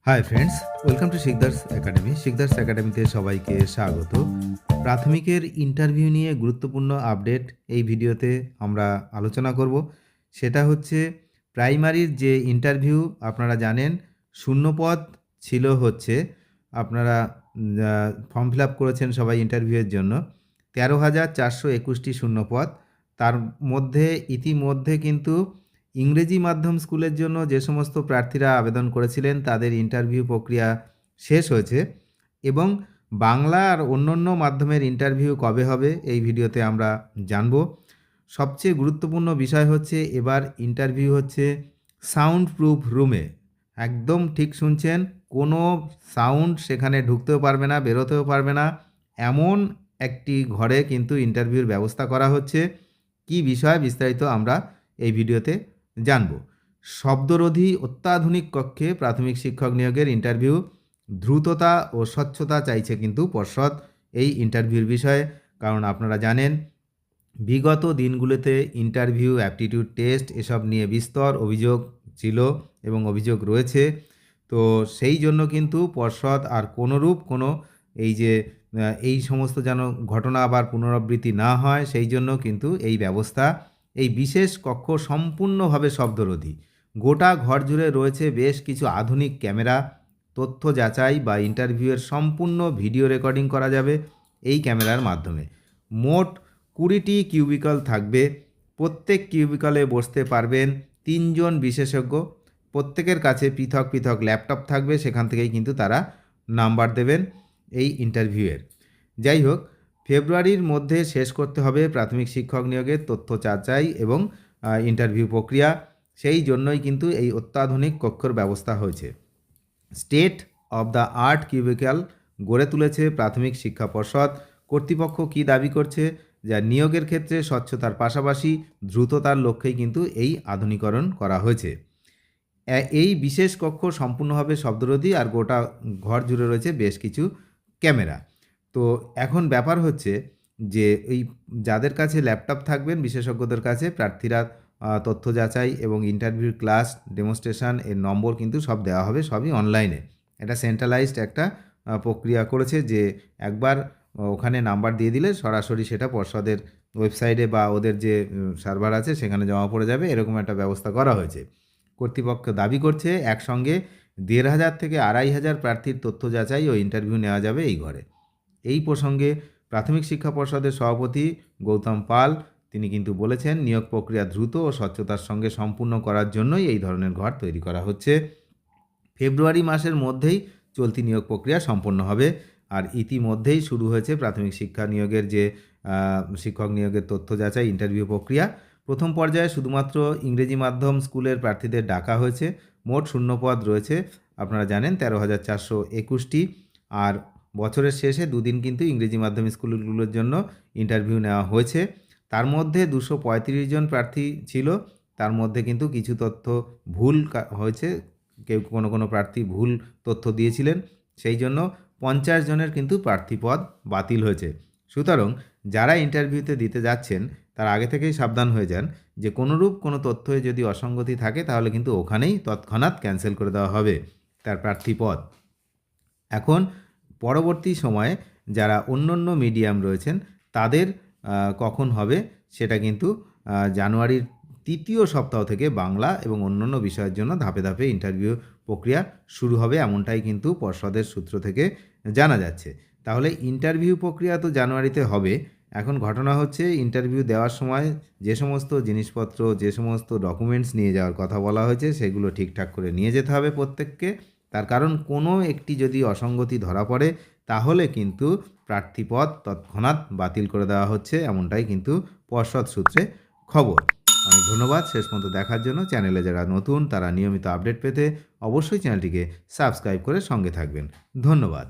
Hi friends, welcome to Sikdar's academy. Sikdar's একাডেমিতে সবাইকে স্বাগত। প্রাথমিকের ইন্টারভিউ নিয়ে গুরুত্বপূর্ণ আপডেট এই ভিডিওতে আমরা আলোচনা করব। সেটা হচ্ছে প্রাইমারির যে ইন্টারভিউ, আপনারা জানেন শূন্যপদ ছিল হচ্ছে, আপনারা ফর্ম ফিল আপ করেছেন সবাই ইন্টারভিউয়ের জন্য 13,421টি শূন্যপদ। তার মধ্যে ইতিমধ্যে কিন্তু ইংরেজি মাধ্যম স্কুলের জন্য যে সমস্ত প্রার্থীরা আবেদন করেছিলেন তাদের ইন্টারভিউ প্রক্রিয়া শেষ হয়েছে, এবং বাংলা আর অন্যান্য মাধ্যমের ইন্টারভিউ কবে হবে এই ভিডিওতে আমরা জানব। সবচেয়ে গুরুত্বপূর্ণ বিষয় হচ্ছে এবার ইন্টারভিউ হচ্ছে সাউন্ড প্রুফ রুমে। একদম ঠিক শুনছেন, কোনো সাউন্ড সেখানে ঢুকতেও পারবে না, বেরোতেও পারবে না, এমন একটি ঘরে কিন্তু ইন্টারভিউর ব্যবস্থা করা হচ্ছে। কি বিষয় বিস্তারিত আমরা এই ভিডিওতে জানব। শব্দরোধী অত্যাধুনিক কক্ষে প্রাথমিক শিক্ষক নিয়োগের ইন্টারভিউ, দ্রুততা ও স্বচ্ছতা চাইছে কিন্তু পর্ষদ এই ইন্টারভিউর বিষয়ে। কারণ আপনারা জানেন বিগত দিনগুলোতে ইন্টারভিউ, অ্যাপটিটিউড টেস্ট এসব নিয়ে বিস্তর অভিযোগ ছিল এবং অভিযোগ রয়েছে। তো সেই জন্য কিন্তু পর্ষদ আর কোনোরূপ এই সমস্ত যেন ঘটনা আবার পুনরাবৃত্তি না হয়, সেই জন্য কিন্তু এই ব্যবস্থা। এই বিশেষ কক্ষ সম্পূর্ণভাবে শব্দরোধী। গোটা ঘর জুড়ে রয়েছে বেশ কিছু আধুনিক ক্যামেরা। তথ্য যাচাই বা ইন্টারভিউয়ের সম্পূর্ণ ভিডিও রেকর্ডিং করা যাবে এই ক্যামেরার মাধ্যমে। মোট 20টি কিউবিকল থাকবে। প্রত্যেক কিউবিকলে বসতে পারবেন 3 জন বিশেষজ্ঞ। প্রত্যেকের কাছে পৃথক পৃথক ল্যাপটপ থাকবে, সেখান থেকেই কিন্তু তারা নাম্বার দেবেন এই ইন্টারভিউয়ের। যাই হোক, ফেব্রুয়ারির মধ্যে শেষ করতে হবে প্রাথমিক শিক্ষক নিয়োগের তথ্য যাচাই এবং ইন্টারভিউ প্রক্রিয়া। সেই জন্যই কিন্তু এই অত্যাধুনিক কক্ষর ব্যবস্থা হয়েছে। State of the art cubicle গড়ে তুলেছে প্রাথমিক শিক্ষা পর্ষদ। কর্তৃপক্ষ কি দাবি করছে, যা নিয়োগের ক্ষেত্রে স্বচ্ছতার পাশাপাশি দ্রুততার লক্ষ্যেই কিন্তু এই আধুনিকরণ করা হয়েছে। এই বিশেষ কক্ষ সম্পূর্ণভাবে শব্দরোধী আর গোটা ঘর জুড়ে রয়েছে বেশ কিছু ক্যামেরা। তো এখন ব্যাপার হচ্ছে যে এই যাদের কাছে ল্যাপটপ থাকবেন বিশেষজ্ঞদের কাছে, প্রার্থীরা তথ্য যাচাই এবং ইন্টারভিউ ক্লাস, ডেমনস্ট্রেশন এর নম্বর কিন্তু সব দেওয়া হবে, সবই অনলাইনে। এটা সেন্ট্রালাইজড একটা প্রক্রিয়া করেছে যে একবার ওখানে নাম্বার দিয়ে দিলে সরাসরি সেটা পর্ষদের ওয়েবসাইটে বা ওদের যে সার্ভার আছে সেখানে জমা পড়ে যাবে, এরকম একটা ব্যবস্থা করা হয়েছে। কর্তৃপক্ষ দাবি করছে একসঙ্গে 1,500 থেকে 2,500 প্রার্থীর তথ্য যাচাই ও ইন্টারভিউ নেওয়া যাবে এই ঘরে। এই প্রসঙ্গে প্রাথমিক শিক্ষা পর্ষদের সভাপতি গৌতম পাল তিনি কিন্তু বলেছেন, নিয়োগ প্রক্রিয়া দ্রুত ও স্বচ্ছতার সঙ্গে সম্পূর্ণ করার জন্যই এই ধরনের ঘর তৈরি করা হচ্ছে। ফেব্রুয়ারি মাসের মধ্যেই চলতি নিয়োগ প্রক্রিয়া সম্পন্ন হবে। আর ইতিমধ্যেই শুরু হয়েছে প্রাথমিক শিক্ষা নিয়োগের যে শিক্ষক নিয়োগের তথ্য যাচাই ইন্টারভিউ প্রক্রিয়া। প্রথম পর্যায়ে শুধুমাত্র ইংরেজি মাধ্যম স্কুলের প্রার্থীদের ডাকা হয়েছে। মোট শূন্যপদ রয়েছে আপনারা জানেন 13,421টি। আর বছরের শেষে দুদিন কিন্তু ইংরেজি মাধ্যম স্কুলগুলোর জন্য ইন্টারভিউ নেওয়া হয়েছে। তার মধ্যে 235 জন প্রার্থী ছিল। তার মধ্যে কিন্তু কিছু তথ্য ভুল হয়েছে, কেউ কোনো প্রার্থী ভুল তথ্য দিয়েছিলেন, সেই জন্য 50 জনের কিন্তু প্রার্থী পদ বাতিল হয়েছে। সুতরাং যারা ইন্টারভিউতে দিতে যাচ্ছেন তারা আগে থেকেই সাবধান হয়ে যান যে কোনোরূপ কোনো তথ্যে যদি অসঙ্গতি থাকে তাহলে কিন্তু ওখানেই তৎক্ষণাৎ ক্যান্সেল করে দেওয়া হবে তার প্রার্থী পদ। এখন পরবর্তী সময়ে যারা অন্য মিডিয়াম রয়েছেন তাদের কখন হবে সেটা কিন্তু জানুয়ারির 3য় সপ্তাহ থেকে বাংলা এবং অন্যান্য বিষয়ের জন্য ধাপে ধাপে ইন্টারভিউ প্রক্রিয়া শুরু হবে, এমনটাই কিন্তু পর্ষদের সূত্র থেকে জানা যাচ্ছে। তাহলে ইন্টারভিউ প্রক্রিয়া তো জানুয়ারিতে হবে। এখন ঘটনা হচ্ছে ইন্টারভিউ দেওয়ার সময় যে সমস্ত জিনিসপত্র, যে সমস্ত ডকুমেন্টস নিয়ে যাওয়ার কথা বলা হয়েছে সেগুলো ঠিকঠাক করে নিয়ে যেতে হবে প্রত্যেককে। তার কারণ কোনো একটি যদি অসঙ্গতি ধরা পড়ে তাহলে কিন্তু প্রার্থীপদ তৎক্ষণাৎ বাতিল করে দেওয়া হচ্ছে, এমনটাই কিন্তু পর্ষদ সূত্রে খবর। অনেক ধন্যবাদ শেষ পর্যন্ত দেখার জন্য। চ্যানেলে যারা নতুন তারা নিয়মিত আপডেট পেতে অবশ্যই চ্যানেলটিকে সাবস্ক্রাইব করে সঙ্গে থাকবেন। ধন্যবাদ।